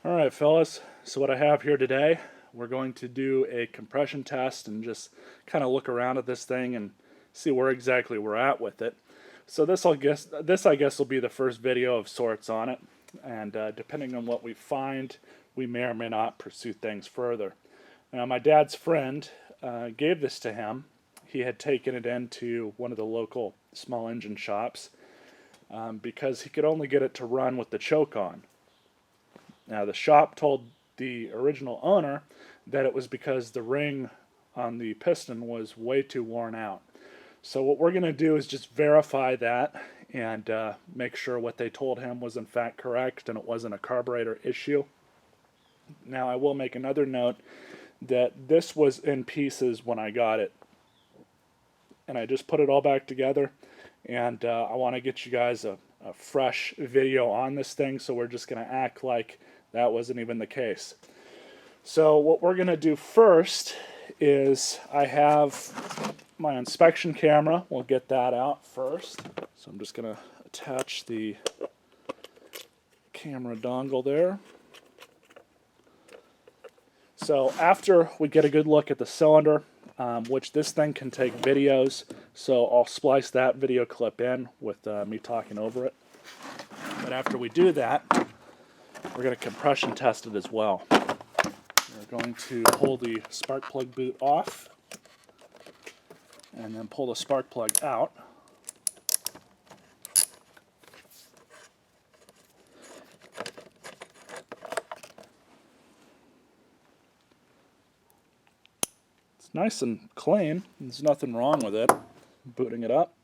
Alright fellas, so what I have here today, we're going to do a compression test and just kind of look around at this thing and see where exactly we're at with it. So this I guess will be the first video of sorts on it, and depending on what we find, we may or may not pursue things further. Now my dad's friend gave this to him. He had taken it into one of the local small engine shops because he could only get it to run with the choke on. Now the shop told the original owner that it was because the ring on the piston was way too worn out. So what we're going to do is just verify that and make sure what they told him was in fact correct and it wasn't a carburetor issue. Now I will make another note that this was in pieces when I got it, and I just put it all back together, and I want to get you guys a fresh video on this thing, so we're just going to act like that wasn't even the case. So what we're going to do first is I have my inspection camera. We'll get that out first. So I'm just going to attach the camera dongle there. So after we get a good look at the cylinder, which this thing can take videos, so I'll splice that video clip in with me talking over it. But after we do that, we're going to compression test it as well. We're going to pull the spark plug boot off and then pull the spark plug out. It's nice and clean. There's nothing wrong with it. Booting it up.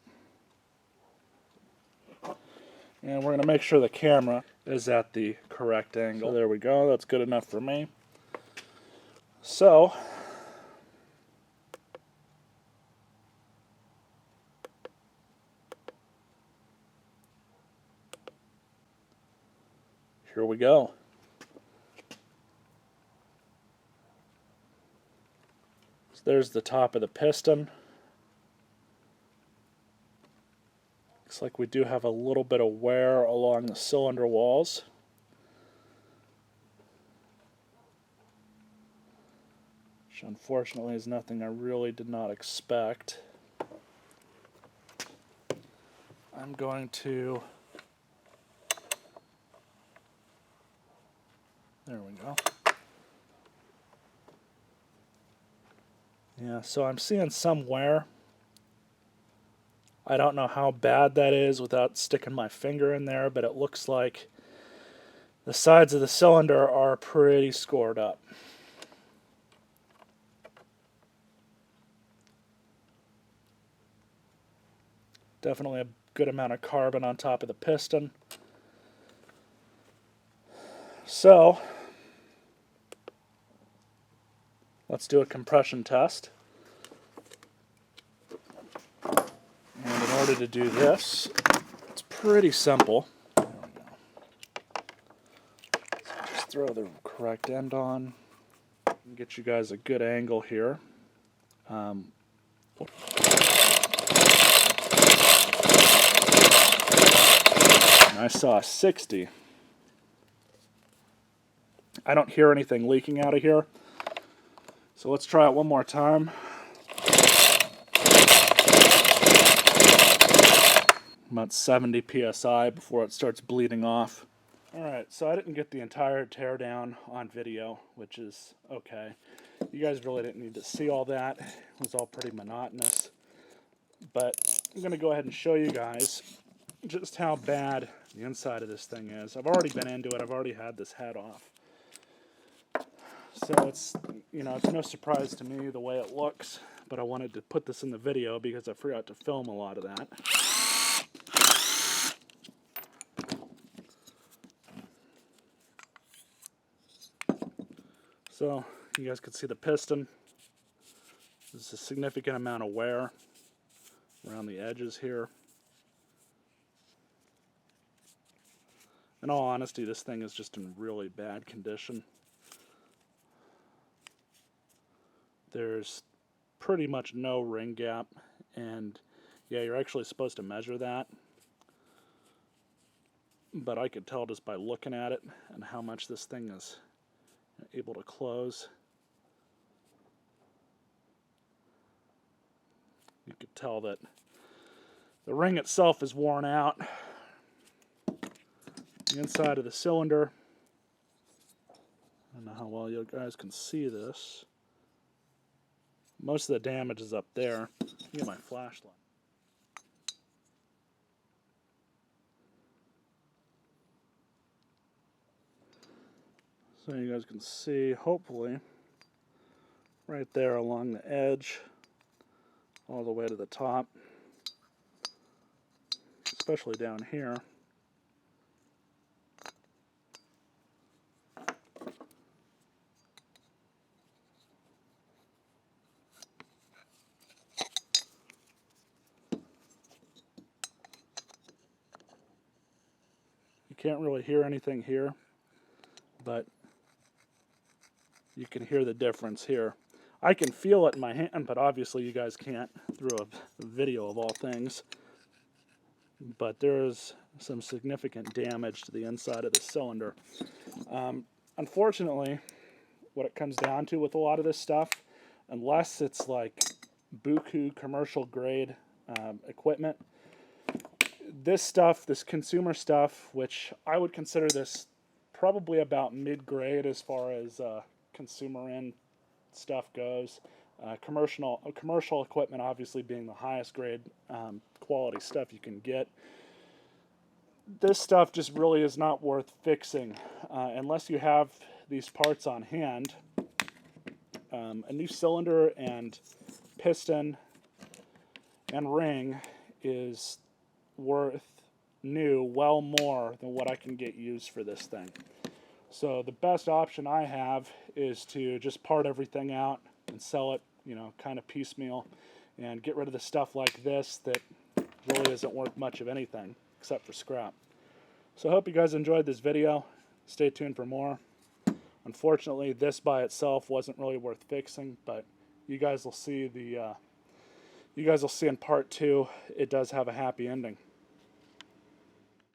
And we're going to make sure the camera is at the correct angle. So there we go. That's good enough for me. So, here we go. So there's the top of the piston. Looks like we do have a little bit of wear along the cylinder walls. Which unfortunately is nothing I really did not expect. I'm going to... There we go. Yeah, so I'm seeing some wear. I don't know how bad that is without sticking my finger in there, but it looks like the sides of the cylinder are pretty scored up. Definitely a good amount of carbon on top of the piston. So, let's do a compression test. And in order to do this, it's pretty simple. There we go. So just throw the correct end on. Get you guys a good angle here. I saw 60. I don't hear anything leaking out of here. So let's try it one more time. About 70 psi before it starts bleeding off. Alright, so I didn't get the entire teardown on video, which is okay. You guys really didn't need to see all that. It was all pretty monotonous. But I'm going to go ahead and show you guys just how bad the inside of this thing is. I've already been into it. I've already had this head off. So it's, it's no surprise to me the way it looks, but I wanted to put this in the video because I forgot to film a lot of that. So you guys can see the piston. There's a significant amount of wear around the edges here. In all honesty, this thing is just in really bad condition. There's pretty much no ring gap, and yeah, you're actually supposed to measure that. but I could tell just by looking at it and how much this thing is able to close. You could tell that the ring itself is worn out. The inside of the cylinder, I don't know how well you guys can see this. Most of the damage is up there. Get my flashlight. So you guys can see, hopefully, right there along the edge, all the way to the top, especially down here. You can't really hear anything here, but you can hear the difference here. I can feel it in my hand, but obviously you guys can't through a video of all things. But there is some significant damage to the inside of the cylinder. Unfortunately, what it comes down to with a lot of this stuff, unless it's like buku commercial grade equipment, this stuff, this consumer stuff, which I would consider this probably about mid-grade as far as consumer end stuff goes. Commercial equipment obviously being the highest grade quality stuff you can get. This stuff just really is not worth fixing unless you have these parts on hand. A new cylinder and piston and ring is worth new well more than what I can get used for this thing. So the best option I have is to just part everything out and sell it, you know, kind of piecemeal, and get rid of the stuff like this that really isn't worth much of anything except for scrap. So I hope you guys enjoyed this video. Stay tuned for more. Unfortunately, this by itself wasn't really worth fixing, but you guys will see in part 2. It does have a happy ending.